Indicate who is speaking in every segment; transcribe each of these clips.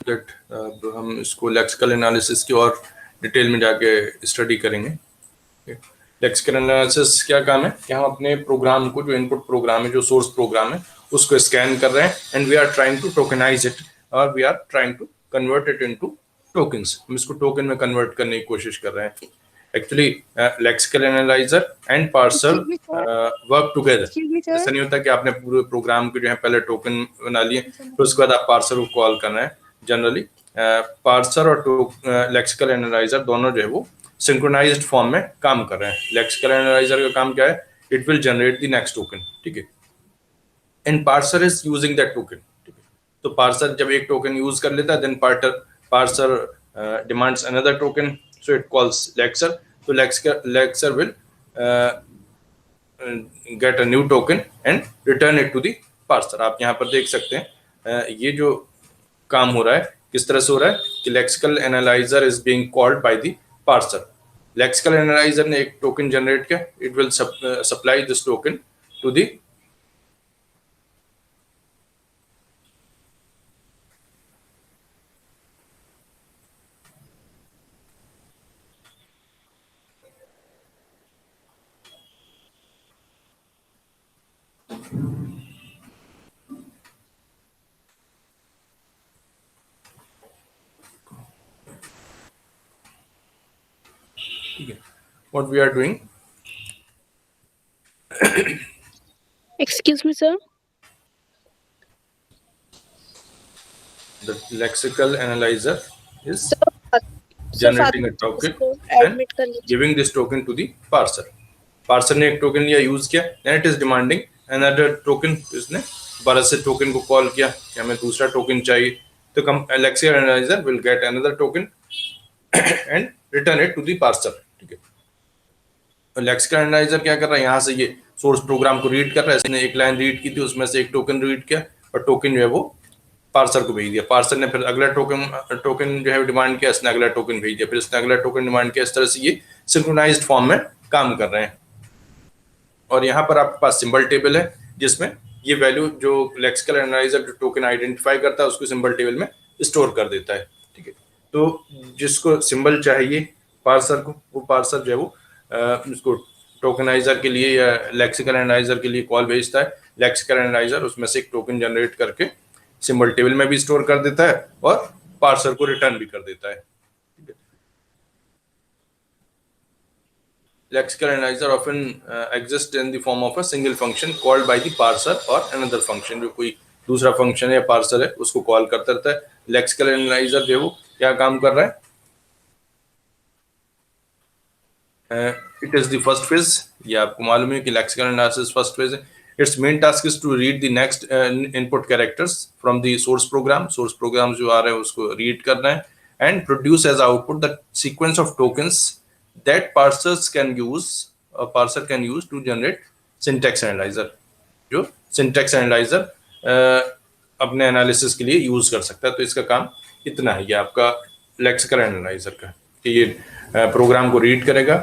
Speaker 1: That हम इसको lexical analysis की और डिटेल में जाके स्टडी करेंगे। लेक्सिकल एनालिसिस क्या काम है कि हम अपने प्रोग्राम को, जो इनपुट प्रोग्राम है, जो सोर्स प्रोग्राम है, उसको स्कैन कर रहे हैं and we are trying to tokenize it और we are trying to convert it into tokens. हम इसको टोकन में कन्वर्ट करने की कोशिश कर रहे हैं। Actually lexical analyser and parser work together. ऐसा नहीं होता कि आपने पूरे प्रोग्राम के जो है पहले टोकन बना लिए फिर उसके बाद आप पार्सर को कॉल करना है। जनरली पार्सर और लेक्सिकल एनालाइजर दोनों जो है वो सिंक्रोनाइज्ड फॉर्म में काम कर रहे हैं। लेक्सिकल एनालाइजर का काम क्या है? It will generate the next token, ठीक है, and parser is using that token, ठीक है। तो पार्सर जब एक टोकन यूज कर लेता है then parser demands another token, so it calls lexer. तो lexer will get a new token and return it to the parser। आप यहाँ पर देख सकते हैं ये जो काम हो रहा है किस तरह से हो रहा है कि lexical analyser is being called by the parser. Lexical analyser ने एक टोकन जनरेट किया, it will supply this token to the what we are doing.
Speaker 2: Excuse me, sir.
Speaker 1: The lexical analyzer is
Speaker 2: Sir,
Speaker 1: generating a token and giving this token to the parser. Parser ने एक token लिया, use किया, then it is demanding another token. इसने दोबारा से token को call किया कि हमें दूसरा टोकन चाहिए, तो lexical analyser will get another token and return it to the parser, ठीक है। तो लेक्सिकल एनालाइजर क्या कर रहा है, यहाँ से ये सोर्स प्रोग्राम को रीड कर रहा है। इसने एक लाइन रीड की थी, उसमें से एक टोकन रीड किया और टोकन जो है वो पार्सर को भेज दिया। पार्सर ने फिर अगला टोकन जो है डिमांड किया, इसने अगला टोकन भेज दिया, फिर इसने अगला टोकन डिमांड किया। इस तरह से ये सिंक्रोनाइज्ड फॉर्म में काम कर रहे हैं। और यहाँ पर आपके पास सिंबल टेबल है जिसमें ये वैल्यू जो लेक्सिकल एनालाइजर जो टोकन आइडेंटिफाई करता है उसको सिंबल टेबल में स्टोर कर देता है, ठीक है। तो जिसको सिंबल चाहिए पार्सर को, वो पार्सर जो है वो उसको टोकनाइजर के लिए या लेक्सिकल एनालाइजर के लिए कॉल भेजता है। लेक्सिकल एनालाइजर उसमें से एक टोकन जनरेट करके सिंबल टेबल में भी स्टोर कर देता है और पार्सर को रिटर्न भी कर देता है। Lexical analyzer often exists in the form of a single function called by the parser or another function। जो कोई दूसरा फंक्शन है या पार्सर है उसको कॉल करता रहता है। लेक्सिकल एनालाइजर जो है वो क्या काम कर रहा है? It is the first phase. ये आपको मालूम है कि लेक्सिकल एनालिसिस फर्स्ट फेज है। Its main task is to read the next input characters from the source program. Source program जो आ रहे हैं उसको रीड करना है and produce as output the sequence of tokens that parsers can use, a parser can use to generate syntax analyzer। जो syntax analyzer अपने analysis के लिए यूज कर सकता है। तो इसका काम इतना है, ये आपका लेक्सिकल एनालाइजर का, कि ये प्रोग्राम को रीड करेगा।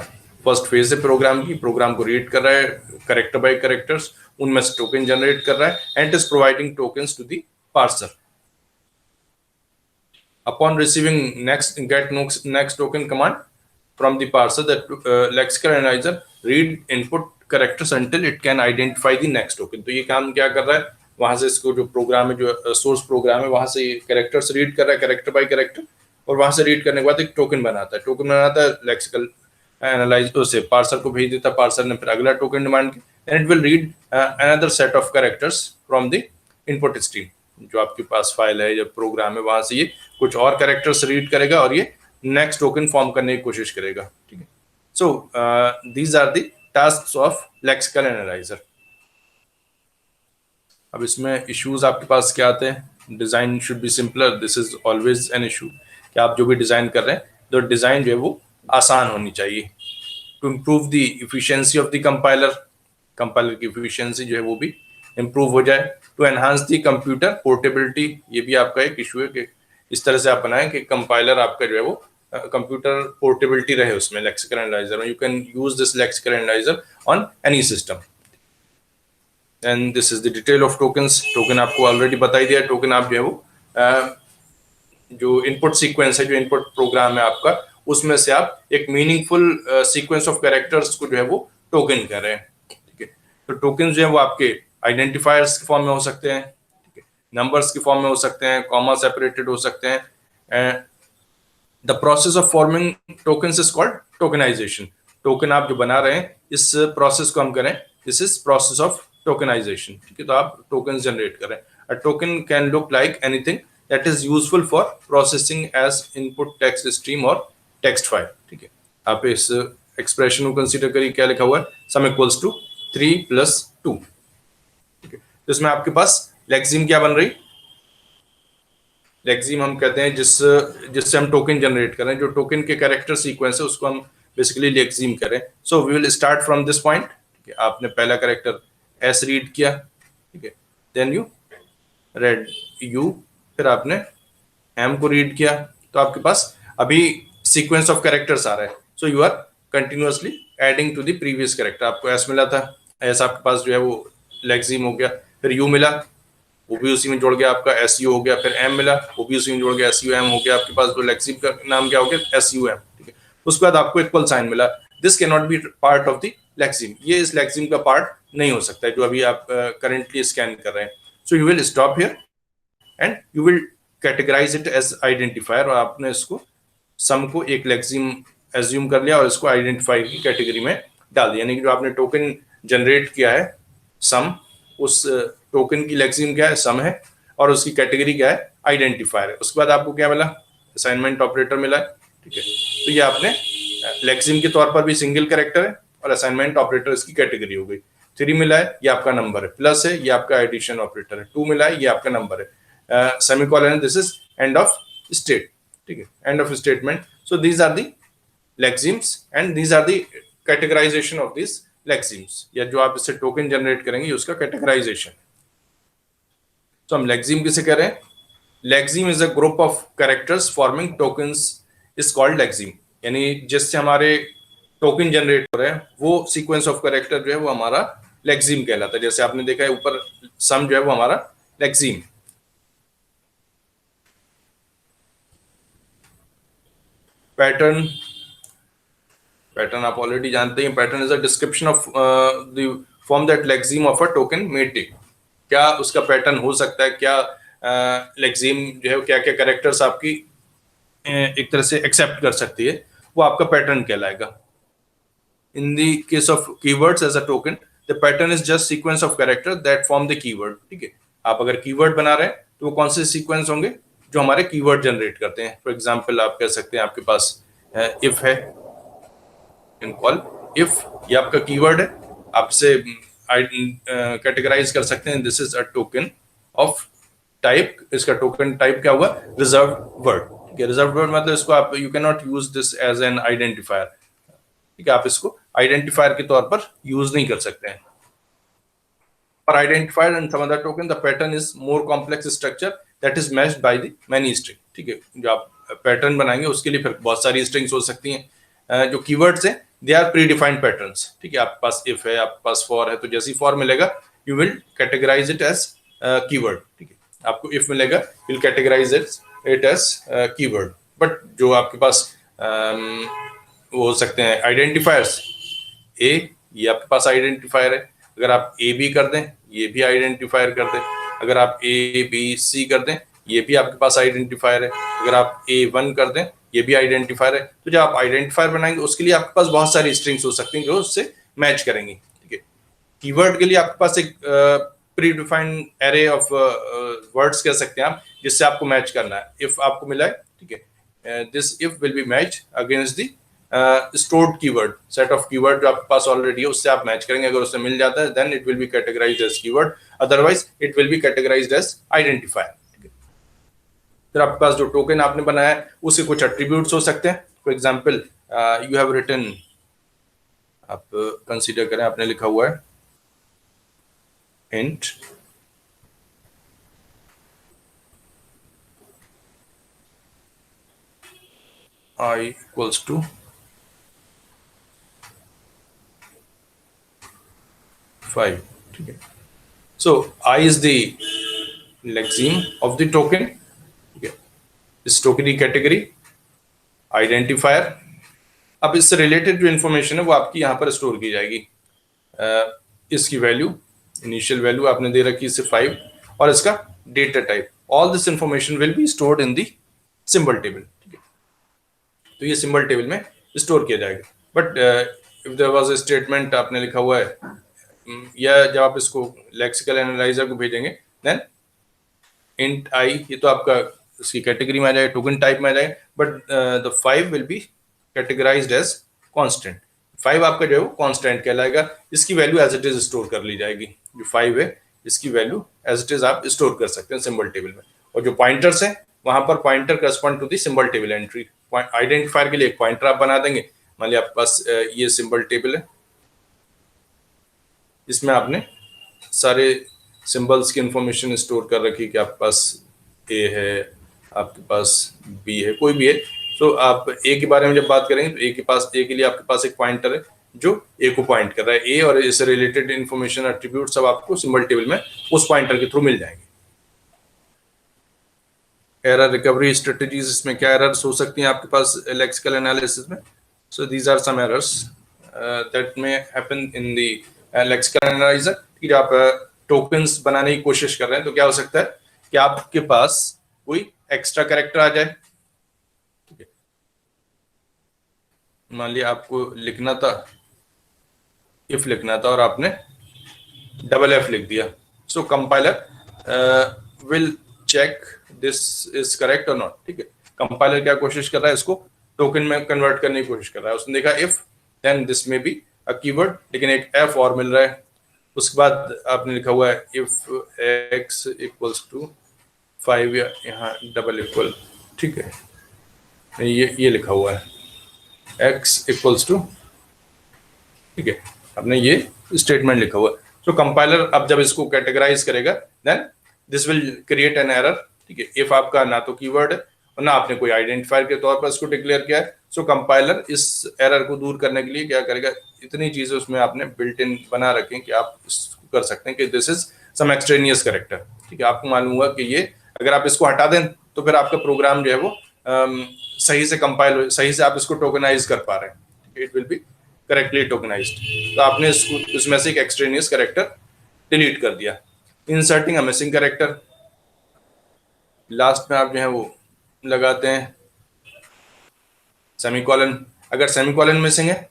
Speaker 1: फर्स्ट फेज है प्रोग्राम की, प्रोग्राम को रीड कर रहा है कैरेक्टर बाय कैरेक्टर्स, उनमें से टोकन जनरेट कर रहा है and is providing tokens to the parser. Upon receiving next token command from the parser, that lexical analyzer read input characters until it can identify the next token। तो ये काम क्या कर रहा है, वहां से इसको जो प्रोग्राम है, जो सोर्स प्रोग्राम है, वहां से कैरेक्टर्स रीड कर रहा है कैरेक्टर बाय कैरेक्टर, और वहां से रीड करने के बाद एक टोकन बनाता है। टोकन बनाता है लेक्सिकल एनालाइजर से पार्सर को भेज देता है। पार्सर ने फिर अगला टोकन डिमांड किया and it will read another set of characters from the input stream. जो आपके पास फाइल है, जो प्रोग्राम है, वहां से ये कुछ और कैरेक्टर्स रीड करेगा और ये नेक्स्ट टोकन फॉर्म करने की कोशिश करेगा, ठीक है। So these are the tasks of lexical analyser. अब इसमें इश्यूज आपके पास क्या आते हैं? Design should be simpler, this is always an issue कि आप जो भी डिजाइन कर रहे हैं तो डिजाइन जो है वो आसान होनी चाहिए। To improve the efficiency of the compiler की इफिशियंसी जो है वो भी इम्प्रूव हो जाए। To enhance the computer portability, ये भी आपका एक इशू है कि इस तरह से आप बनाएं कि कंपाइलर आपका जो है वो कंप्यूटर पोर्टेबिलिटी रहे उसमें लेक्सिकल एनालाइजर में। You can use this lexical analyser on any system. And this is the detail of tokens. Token आपको ऑलरेडी बता ही दिया। टोकन आप जो है वो जो इनपुट सीक्वेंस है, जो इनपुट प्रोग्राम है आपका, उसमें से आप एक मीनिंगफुल सीक्वेंस ऑफ कैरेक्टर्स को जो है वो टोकन कर रहे हैं, ठीक है। तो टोकन जो है वो आपके आइडेंटिफायर्स के फॉर्म में हो सकते हैं, ठीक है, नंबर्स के फॉर्म में हो सकते हैं, कॉमा सेपरेटेड हो सकते हैं। The process of forming tokens is called tokenisation. Token आप जो बना रहे हैं, इस प्रोसेस को हम करें, this is process of tokenisation, ठीक है। तो आप टोकन जनरेट करें। A token can look like anything that is useful for processing as input text stream और टेक्स्ट फाइल, ठीक है। आप इस एक्सप्रेशन को कंसीडर करिए, क्या लिखा हुआ है, सम इक्वल्स टू 3 + 2, ठीक है। तो इसमें आपके पास लेक्सिम क्या बन रही, लेक्सिम हम कहते हैं जिससे हम टोकन जनरेट करें, जो टोकन के कैरेक्टर सीक्वेंस है उसको हम बेसिकली लेक्सिम करें। So we will start from this point, ठीक है। आपने पहला कैरेक्टर एस रीड किया, ठीक है, देन यू रेड यू, फिर आपने एम को रीड किया, तो आपके पास अभी सीक्वेंस ऑफ कैरेक्टर्स आ रहा है। So you are continuously adding to the previous character. आपको एस मिला था, एस आपके पास जो है वो लेक्सिम हो गया, फिर यू मिला, वो भी उसी में जुड़ गया, आपका एस यू हो गया, फिर एम मिला, वो भी उसी में जुड़ गया, एस यू एम हो गया, आपके पास जो लेक्सिम का नाम क्या हो गया, एस यू एम, ठीक है। उसके बाद आपको इक्वल साइन मिला, this can not be part of the lexeme, ये इस लेक्सिम का पार्ट नहीं हो सकता है जो अभी आप करेंटली स्कैन कर रहे हैं। So you will stop here and you will categorise it as identifier, और आपने इसको सम को एक लेक्सिम एज्यूम कर लिया और इसको आइडेंटिफायर की कैटेगरी में डाल दिया, यानी कि जो आपने टोकन जनरेट किया है सम, उस टोकन की लेक्सिम क्या है, सम है, और उसकी कैटेगरी क्या है, आइडेंटिफायर है। उसके बाद आपको क्या मिला, असाइनमेंट ऑपरेटर मिला है, ठीक है। तो ये आपने लेक्सिम के तौर पर भी सिंगल कैरेक्टर है और असाइनमेंट ऑपरेटर इसकी कैटेगरी हो गई। 3 मिला है, ये आपका नंबर है, प्लस है, ये आपका एडिशन ऑपरेटर है, 2 मिला है, ये आपका नंबर है, semicolon, this is end of state, ठीक है, end of statement. So these are the lexemes and these are the categorisation of this lexemes, या जो आप इससे टोकन जनरेट करेंगे उसका कैटेगराइजेशन। तो हम लेक्सिम किसे कह रहे हैं, lexeme is a group of characters forming tokens is called lexeme, यानी जिससे हमारे टोकन जनरेट हो रहे हैं वो सीक्वेंस ऑफ कैरेक्टर जो है वो हमारा लेक्सिम कहलाता है। जैसे आपने देखा है ऊपर सम जो है वो हमारा लेक्सिम। पैटर्न, पैटर्न आप ऑलरेडी जानते हैं, pattern is a description of the form that lexeme of a token may take. क्या उसका पैटर्न हो सकता है, क्या लेक्सिम जो है क्या क्या कैरेक्टर्स आपकी एक तरह से एक्सेप्ट कर सकती है, वो आपका पैटर्न कहलाएगा। In the case of keywords as a token, the pattern is just sequence of character that form the keyword, ठीक है। आप अगर कीवर्ड बना रहे हैं तो वो कौन से सीक्वेंस होंगे, जो हमारे कीवर्ड जनरेट करते हैं। फॉर एग्जाम्पल आप कह सकते हैं आपके पास इफ है, इन कॉल इफ, ये आपका कीवर्ड है, आपसे कैटेगराइज कर सकते हैं, this is a token of type, इसका टोकन टाइप क्या हुआ, रिजर्व वर्ड, ठीक है। रिजर्व वर्ड मतलब इसको आप you can not use this as an identifier, ठीक है, आप इसको आइडेंटिफायर के तौर पर यूज नहीं कर सकते हैं। For identifier and some other token, the pattern is more complex structure that is matched by the many string, ठीक है। जो आप पैटर्न बनाएंगे उसके लिए फिर बहुत सारी स्ट्रिंग्स हो सकती हैं। जो कीवर्ड्स हैं they are predefined patterns, ठीक है। आपके पास इफ है, आपके पास फॉर है, तो जैसी फॉर मिलेगा you will categorise it as keyword, ठीक है। आपको इफ मिलेगा you will categorise it as keyword. But जो आपके पास वो हो सकते हैं आइडेंटिफायर्स, ए, ये आपके पास आइडेंटिफायर है, अगर आप ए बी कर दें ये भी आइडेंटिफायर कर दें, अगर आप ए बी सी कर दें ये भी आपके पास आइडेंटिफायर है, अगर आप A1 कर दें ये भी आइडेंटिफायर है। तो जब आप आइडेंटिफायर बनाएंगे उसके लिए आपके पास बहुत सारी स्ट्रिंग्स हो सकती हैं जो उससे मैच करेंगी, ठीक है। कीवर्ड के लिए आपके पास एक pre defined array of words कह सकते हैं आप, जिससे आपको मैच करना है। इफ आपको मिला है, ठीक है, this if will be match against the stored keyword, set of keyword जो आपके पास ऑलरेडी है उससे आप मैच करेंगे। अगर उससे मिल जाता है then it will be categorised as keyword, otherwise it will be categorised as identifier. फिर आपके पास जो टोकन आपने बनाया है उसके कुछ एट्रीब्यूट्स हो सकते हैं। For example you have written, आप कंसीडर करें आपने लिखा हुआ है int I equals to 5, ठीक है। So I is the lexeme of the token, ठीक है। इस टोकन की कैटेगरी, आइडेंटिफायर। अब इससे रिलेटेड जो इन्फॉर्मेशन है वो आपकी यहाँ पर स्टोर की जाएगी। इसकी वैल्यू, इनिशियल वैल्यू आपने दे रखी इसे 5, और इसका data type, all this information will be stored in the symbol table. ठीक है, तो ये सिंबल टेबल में स्टोर किया जाएगा। But if there was a statement आपने लिखा हुआ है, या जब आप इसको लेक्सिकल एनालाइजर को भेजेंगे, देन इंट आई, ये तो आपका इसकी कैटेगरी में आ जाएगा, टोकन टाइप में आ जाएगा, but the 5 will be categorised as constant. 5 आपका जो है वो कांस्टेंट कहलाएगा, इसकी value as it is store कर ली जाएगी। जो 5 है इसकी वैल्यू एज इट इज आप स्टोर कर सकते हैं सिंबल टेबल में। और जो पॉइंटर्स है वहां पर pointer correspond to the symbol table entry. Identifier के लिए एक पॉइंटर आप बना देंगे। मान लिया आपके पास ये सिंबल टेबल है, इसमें आपने सारे सिंबल्स की इंफॉर्मेशन स्टोर कर रखी कि आपके पास ए है, आपके पास बी है, कोई भी है। तो आप ए के बारे में जब बात करेंगे तो ए के लिए आपके पास एक पॉइंटर है जो ए को पॉइंट कर रहा है। ए और इससे रिलेटेड इंफॉर्मेशन, एट्रीब्यूट सब आपको सिंबल टेबल में उस पॉइंटर के थ्रू मिल जाएंगे। एरर रिकवरी स्ट्रेटजीज, इसमें क्या एरर्स हो सकती हैं आपके पास लेक्सिकल एनालिसिस में? So these are some errors that may happen in the lexical analyser. कि आप टोकन्स बनाने की कोशिश कर रहे हैं तो क्या हो सकता है कि आपके पास कोई एक्स्ट्रा कैरेक्टर आ जाए। ठीक है, मान लिया आपको लिखना था, इफ लिखना था और आपने डबल एफ लिख दिया। So compiler will check this is correct और नॉट। ठीक है, कंपाइलर क्या कोशिश कर रहा है, इसको टोकन में कन्वर्ट करने की कोशिश कर रहा है। उसने देखा इफ, देन दिस में बी अ कीवर्ड, लेकिन एक एफ और मिल रहा है। उसके बाद आपने लिखा हुआ है इफ एक्स इक्वल्स टू 5, या यहाँ डबल इक्वल। ठीक है, ये लिखा हुआ है एक्स इक्वल्स टू। ठीक है, आपने ये स्टेटमेंट लिखा हुआ है। सो कंपाइलर अब जब इसको कैटेगराइज करेगा, then this will create an error. ठीक है, इफ आपका ना तो कीवर्ड है और ना आपने कोई आइडेंटिफायर के तौर पर इसको डिक्लेयर किया है। सो कंपाइलर इस एरर को दूर करने के लिए क्या करेगा, इतनी चीजें उसमें आपने बिल्ट इन बना रखें कि आप इसको कर सकते हैं कि this is some extraneous character. ठीक है, आपको मालूम होगा कि ये अगर आप इसको हटा दें तो फिर आपका प्रोग्राम जो है वो सही से कंपाइल, सही से आप इसको टोकनाइज कर पा रहे हैं। It will be correctly tokenised. तो आपने इसमें से एक एक्सट्रेनियस कैरेक्टर डिलीट कर दिया। Inserting a missing character, last में आप जो है वो लगाते हैं सेमीकोलन। अगर सेमीकोलन मिसिंग है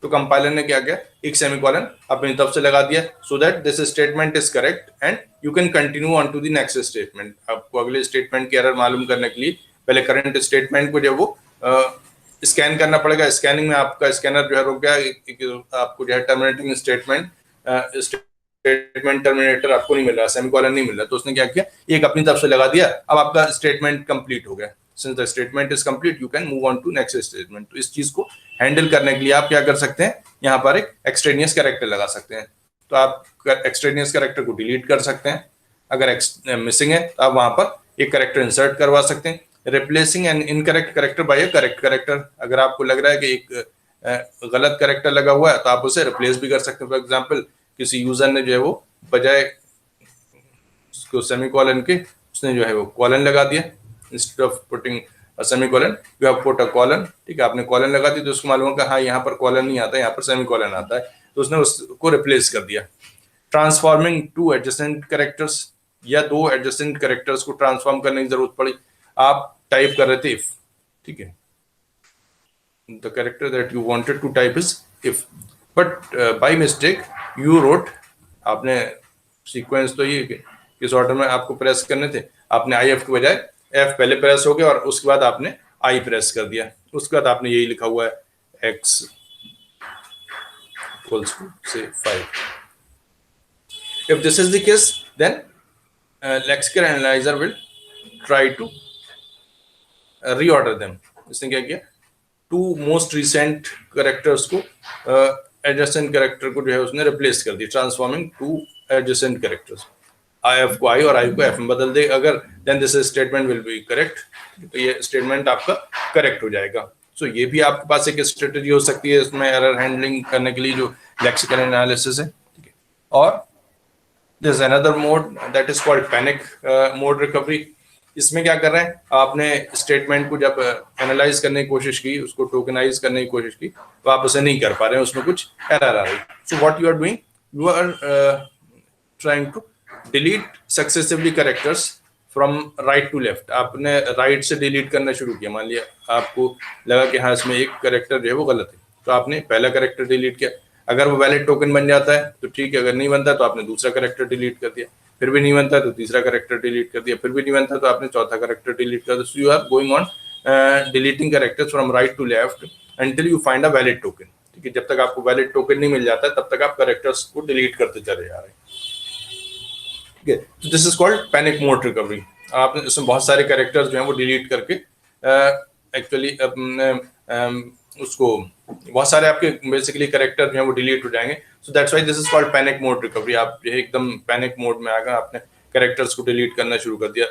Speaker 1: तो कंपाइलर ने क्या किया, एक सेमीकोलन अपनी तरफ से लगा दिया, so that this statement is correct and you can continue on to the next statement. आपको अगले स्टेटमेंट की एरर मालूम करने के लिए पहले करंट स्टेटमेंट को जो वो स्कैन करना पड़ेगा। स्कैनिंग में आपका स्कैनर जो है रुक गया, आपको जो है टर्मिनेटिंग स्टेटमेंट टर्मिनेटर आपको नहीं मिल रहा, सेमीकोलन नहीं मिल रहा, तो उसने क्या किया, एक अपनी तरफ से लगा दिया। अब आपका स्टेटमेंट कंप्लीट हो गया। Since the statement is complete, you can move on to next statement. तो इस चीज को हैंडल करने के लिए आप क्या कर सकते हैं, यहाँ पर एक एक्सट्रेनियस कैरेक्टर लगा सकते हैं। तो आप एक्सट्रेनियस कैरेक्टर को डिलीट कर सकते हैं। अगर मिसिंग है तो आप वहां पर एक कैरेक्टर इंसर्ट करवा सकते हैं। Replacing an incorrect character bye a correct character, अगर आपको लग रहा है कि एक गलत कैरेक्टर लगा हुआ है तो आप उसे रिप्लेस भी कर सकते हैं। फॉर एग्जाम्पल, किसी यूजर ने जो है वो बजाय उसको सेमीकोलन के उसने जो है वो कॉलन लगा दिया। Instead of putting semicolon you have put a colon. ठीक है, आपने कॉलन लगा दी तो उसको मालूम होगा हाँ यहाँ पर कॉलन नहीं आता, यहाँ पर सेमीकोलन आता है, तो उसने उसको रिप्लेस कर दिया। ट्रांसफॉर्मिंग टू एडजेसेंट कैरेक्टर्स, या दो एडजेसेंट कैरेक्टर्स को ट्रांसफॉर्म करने की जरूरत पड़ी। आप टाइप कर रहे थे इफ, ठीक है, the character that you wanted to type is if, but by mistake you wrote, आपने सीक्वेंस तो ये किस ऑर्डर में आपको प्रेस करने थे, आपने आई एफ के बजाय एफ पहले प्रेस हो गया और उसके बाद आपने आई प्रेस कर दिया। उसके बाद आपने यही लिखा हुआ है एक्स इक्वल्स टू से 5। If this is the case, then lexical analyzer will try to reorder them. इसने क्या किया, टू मोस्ट रिसेंट कैरेक्टर्स को एडजेसेंट कैरेक्टर को जो है उसने रिप्लेस कर दिया, transforming two adjacent characters. I F को आई और आई को एफ में बदल दे अगर, then this statement will be correct. तो ये स्टेटमेंट आपका करेक्ट हो जाएगा। सो ये भी आपके पास एक स्ट्रेटेजी हो सकती है इसमें एरर हैंडलिंग करने के लिए, जो लेक्सिकल एनालिसिस है। ठीक है, और there's another mode that is called panic mode recovery. इसमें क्या कर रहे हैं, आपने स्टेटमेंट को जब एनालाइज करने की कोशिश की, उसको टोकनाइज करने की कोशिश की, तो आप उसे नहीं कर पा रहे हैं, उसमें कुछ एरर आ रही। So what you are doing, you are trying to delete successively characters from right to left. आपने राइट से डिलीट करना शुरू किया। मान लिया आपको लगा कि हाँ इसमें एक कैरेक्टर जो है वो गलत है, तो आपने पहला कैरेक्टर डिलीट किया। अगर वो वैलिड टोकन बन जाता है तो ठीक है, अगर नहीं बनता तो आपने दूसरा कैरेक्टर डिलीट कर दिया, फिर भी नहीं बनता तो तीसरा कैरेक्टर डिलीट कर दिया, फिर भी नहीं बनता तो आपने चौथा कैरेक्टर डिलीट कर दिया। So you are going on deleting characters from right to left until you find a valid token. ठीक है, जब तक आपको वैलिड टोकन नहीं मिल जाता तब तक आप कैरेक्टर्स को डिलीट करते चले जा रहे हैं। ठीक है, तो this is called panic mode recovery. आप इसमें बहुत सारे कैरेक्टर्स जो हैं वो डिलीट करके एक्चुअली उसको बहुत सारे आपके बेसिकली कैरेक्टर जो हैं वो डिलीट हो जाएंगे। So that's why this is called panic mode recovery. आप जो है एकदम पैनिक मोड में आ गए, आपने कैरेक्टर्स को डिलीट करना शुरू कर दिया।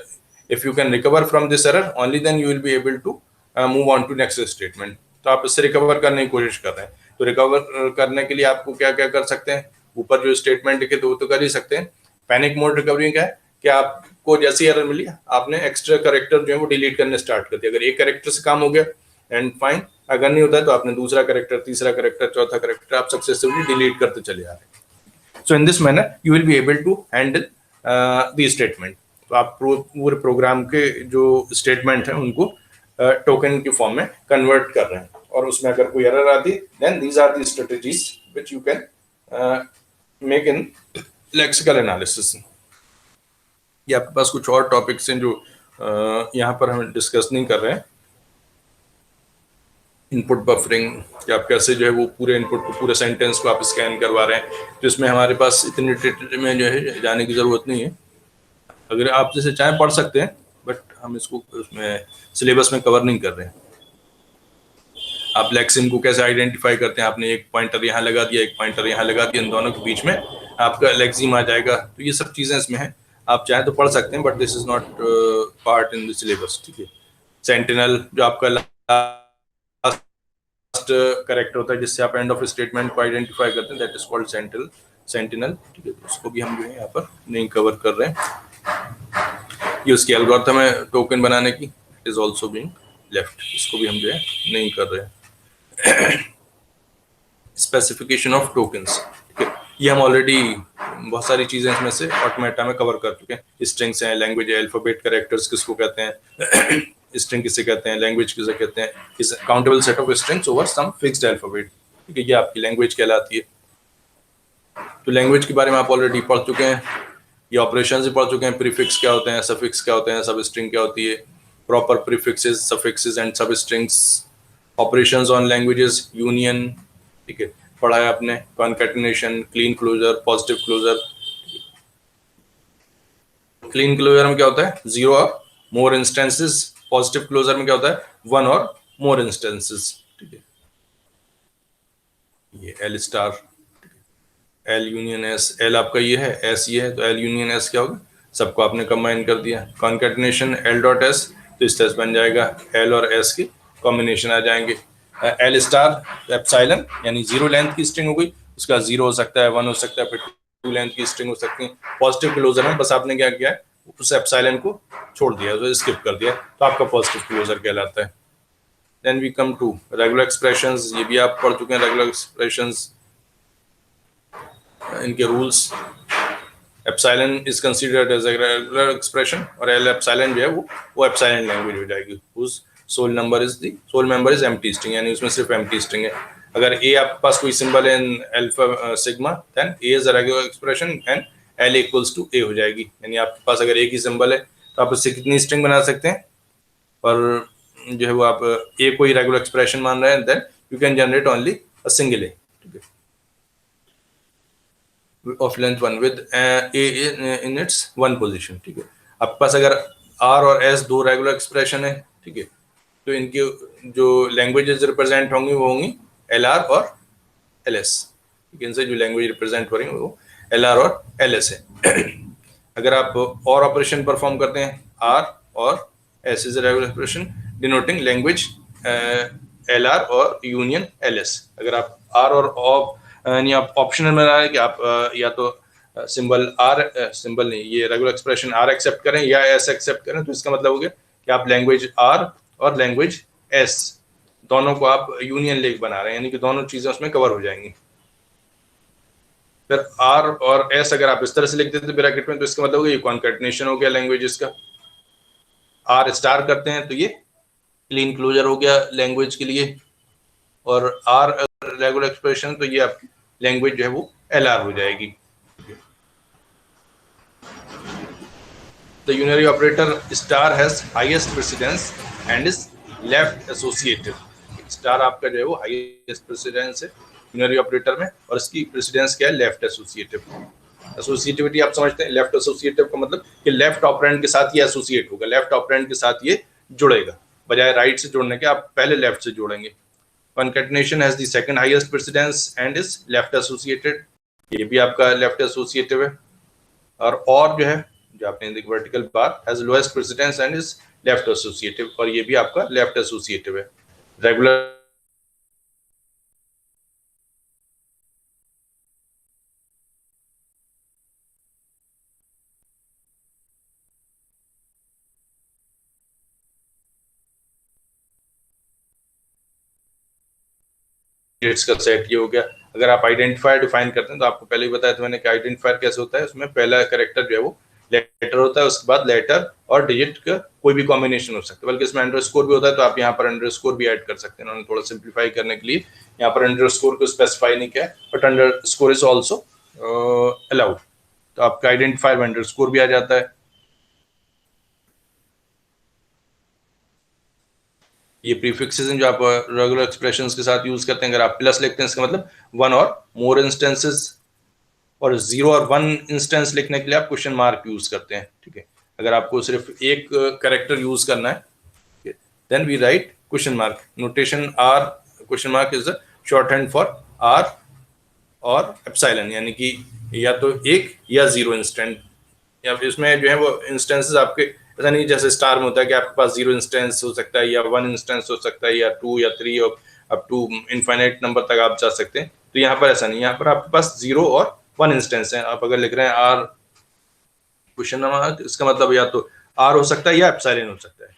Speaker 1: If you can recover from this error only then you will be able to move on to next statement. तो आप इससे रिकवर करने की कोशिश कर रहे हैं, तो रिकवर करने के लिए आपको क्या क्या कर सकते हैं, ऊपर जो स्टेटमेंट लिखे तो कर ही सकते हैं। पैनिक मोड रिकवरी क्या है कि आपको जैसी एरर मिली आपने एक्स्ट्रा कैरेक्टर जो है वो डिलीट करने स्टार्ट कर दिया। अगर एक कैरेक्टर से काम हो गया एंड फाइन, अगर नहीं होता है तो आपने दूसरा कैरेक्टर, तीसरा कैरेक्टर, चौथा कैरेक्टर आप सक्सेसिवली डिलीट करते चले आ रहे हैं। So in this manner you will be able to handle the statement. तो आप पूरे प्रोग्राम के जो स्टेटमेंट है उनको टोकन की फॉर्म में कन्वर्ट कर रहे हैं, और उसमें अगर कोई एरर आती then these are the strategies which you can make in lexical analysis. ये आपके पास कुछ और टॉपिक्स हैं जो यहाँ पर हम डिस्कस नहीं कर रहे हैं। इनपुट बफरिंग, कि आप कैसे जो है वो पूरे इनपुट को, पूरे सेंटेंस को आप स्कैन करवा रहे हैं, तो इसमें हमारे पास इतनी डिटेल में जो है जाने की ज़रूरत नहीं है। अगर आप जैसे चाहें पढ़ सकते हैं, बट हम इसको उसमें सिलेबस में कवर नहीं कर रहे हैं। आप लेक्सिम को कैसे आइडेंटिफाई करते हैं, आपने एक पॉइंटर यहाँ लगा दिया, एक पॉइंटर यहाँ लगा दिया, इन दोनों के बीच में आपका लेक्सिम आ जाएगा। तो ये सब चीज़ें इसमें हैं, आप चाहें तो पढ़ सकते हैं, but this is not part in the syllabus. ठीक है, सेंटिनल जो आपका लास्ट करेक्टर होता है जिससे आप एंड ऑफ स्टेटमेंट को आइडेंटिफाई करते हैं, दैट इज कॉल्ड सेंटिनल। ठीक है, उसको भी हम जो है यहाँ पर नहीं कवर कर रहे हैं। ये उसकी एल्गोरिथम है टोकन बनाने की, it is also being left, इसको भी हम जो है नहीं कर रहे हैं। स्पेसिफिकेशन ऑफ टोकन्स, ठीक है, ये हम ऑलरेडी बहुत सारी चीजें इसमें से ऑटोमेटा में कवर कर चुके हैं। स्ट्रिंग्स हैं, लैंग्वेज है, अल्फाबेट कैरेक्टर्स किसको कहते हैं, स्ट्रिंग किसे कहते हैं, लैंग्वेज किसे कहते हैं, is countable set of strings over some fixed alphabet. ठीक है, ये आपकी लैंग्वेज कहलाती है। तो लैंग्वेज के बारे में आप ऑलरेडी पढ़ चुके हैं, ये ऑपरेशंस भी पढ़ चुके हैं। प्रीफिक्स क्या होते हैं, सफिक्स क्या होते हैं, सब स्ट्रिंग क्या होती है, proper prefixes, suffixes and substrings, operations on languages, union, ठीक है, पढ़ा है आपने, concatenation, Kleene closure, positive closure. Kleene closure में क्या होता है, जीरो और मोर इंस्टेंसेस, पॉजिटिव क्लोजर में क्या होता है, वन और मोर इंस्टेंसेस। ठीक है, ये L star, L union S, L आपका ये है, एस ये है, तो एल यूनियन एस क्या होगा, सबको आपने कंबाइन कर दिया। कॉन्कैटिनेशन एल डॉट एस, तो इस तरह से बन जाएगा, एल और एस की कॉम्बिनेशन आ जाएंगे। एल स्टार एप्सिलॉन, यानी जीरो लेंथ की स्ट्रिंग हो गई, उसका जीरो हो सकता है, वन हो सकता है, फिर टू लेंथ की स्ट्रिंग हो सकती है। पॉजिटिव क्लोजर में बस आपने क्या किया है, उस एप्सिलॉन को छोड़ दिया, तो स्किप कर दिया, तो आपका पॉजिटिव क्लोजर कहलाता है। Then we come to regular expressions, ये भी आप पढ़ चुके हैं। रेगुलर एक्सप्रेशंस, इनके rules, epsilon is considered as a regular expression, और एल एप्सिलॉन जो है वो एप्सिलॉन लैंग्वेज हो जाएगी, whose sole member is empty string, यानी उसमें सिर्फ एम्प्टी स्ट्रिंग है। अगर ए आपके पास कोई सिंबल है in alpha sigma, then A is a regular expression and L equals to A हो जाएगी। यानी आपके पास अगर एक ही सिंबल है तो आप उससे कितनी स्ट्रिंग बना सकते हैं, और जो है वो आप ए को ही रेगुलर एक्सप्रेशन मान रहे हैं, then you can generate only a single a of length 1 with a in its one position। ठीक है, आपके पास अगर r और s दो रेगुलर एक्सप्रेशन है, ठीक है, तो इनकी जो लैंग्वेजेस रिप्रेजेंट होंगी वो होंगी lr और ls। ठीक है, इनसे जो लैंग्वेज रिप्रेजेंट हो रही है वो lr और ls है। अगर आप और ऑपरेशन परफॉर्म करते हैं, r और s is regular expression denoting language lr और यूनियन ls। अगर आप r और यानी आप ऑप्शनल में रहा है कि आप या तो सिंबल आर, सिंबल नहीं, ये रेगुलर एक्सप्रेशन आर एक्सेप्ट करें या एस एक्सेप्ट करें, तो इसका मतलब हो गया कि आप लैंग्वेज आर और लैंग्वेज एस दोनों को आप यूनियन लेक बना रहे हैं, यानी कि दोनों चीजें उसमें कवर हो जाएंगी। फिर आर और एस अगर आप इस तरह से लिख देते ब्रैकेट में, तो इसका मतलब हो गया ये कॉन्कैटिनेशन हो गया लैंग्वेजेस का। आर स्टार करते हैं तो ये क्लीन क्लोजर हो गया लैंग्वेज के लिए, और आर रेगुलर एक्सप्रेशन तो ये आपकी लैंग्वेज जो है वो एलआर हो जाएगी। The unary operator star has highest precedence and is left associative. Star आपका जो है वो हाईएस्ट प्रेसिडेंस है यूनरी ऑपरेटर में, और इसकी प्रेसिडेंस क्या है, लेफ्ट एसोसिएटिव। एसोसिएटिविटी आप समझते हैं, लेफ्ट एसोसिएटिव का मतलब कि लेफ्ट ऑपरेंड के साथ ये एसोसिएट होगा, लेफ्ट ऑपरेंड के साथ ये जुड़ेगा, बजाय राइट से जोड़ने के आप पहले लेफ्ट से जोड़ेंगे। Concatenation has the second highest precedence and is left associated, ये भी आपका लेफ्ट एसोसिएटिव है। और जो है जो आपने देखा vertical bar has lowest precedence and is left associative, और ये भी आपका लेफ्ट एसोसिएटिव है। रेगुलर का सेट ये हो गया। अगर आप आइडेंटिफायर डिफाइन करते हैं तो आपको पहले ही बताया था मैंने कि आइडेंटिफायर कैसे होता है, उसमें पहला कैरेक्टर जो है वो लेटर होता है, उसके बाद लेटर और डिजिट का कोई भी कॉम्बिनेशन हो सकता है, बल्कि इसमें अंडरस्कोर भी होता है, तो आप यहाँ पर अंडरस्कोर भी ऐड कर सकते हैं। उन्होंने थोड़ा सिंप्लीफाई करने के लिए यहाँ पर अंडरस्कोर को स्पेसिफाई नहीं किया, but underscore is also allowed, तो आपका आइडेंटिफायर में अंडरस्कोर भी आ जाता है। ये प्रीफिक्सेस हैं जो आप रेगुलर एक्सप्रेशंस के साथ यूज करते हैं। अगर आप प्लस लिखते हैं इसका मतलब वन और मोर इंस्टेंसेस, और जीरो और वन इंस्टेंस लिखने के लिए आप क्वेश्चन मार्क यूज करते हैं, ठीक है। अगर आपको सिर्फ एक कैरेक्टर यूज करना है, then we write question mark notation r, question mark is the shorthand for r or epsilon, यानी कि या तो एक या जीरो इंस्टेंट, या इसमें जो है वो इंस्टेंसेस आपके ऐसा नहीं जैसे स्टार में होता है कि आपके पास जीरो इंस्टेंस हो सकता है या वन इंस्टेंस हो सकता है या टू या थ्री और अप टू इनफाइनाइट नंबर तक आप जा सकते हैं। तो यहाँ पर ऐसा नहीं, यहाँ पर आपके पास जीरो और वन इंस्टेंस है। आप अगर लिख रहे हैं आर क्वेश्चन मार्क, इसका मतलब या तो आर हो सकता है या एप्सिलॉन हो सकता है।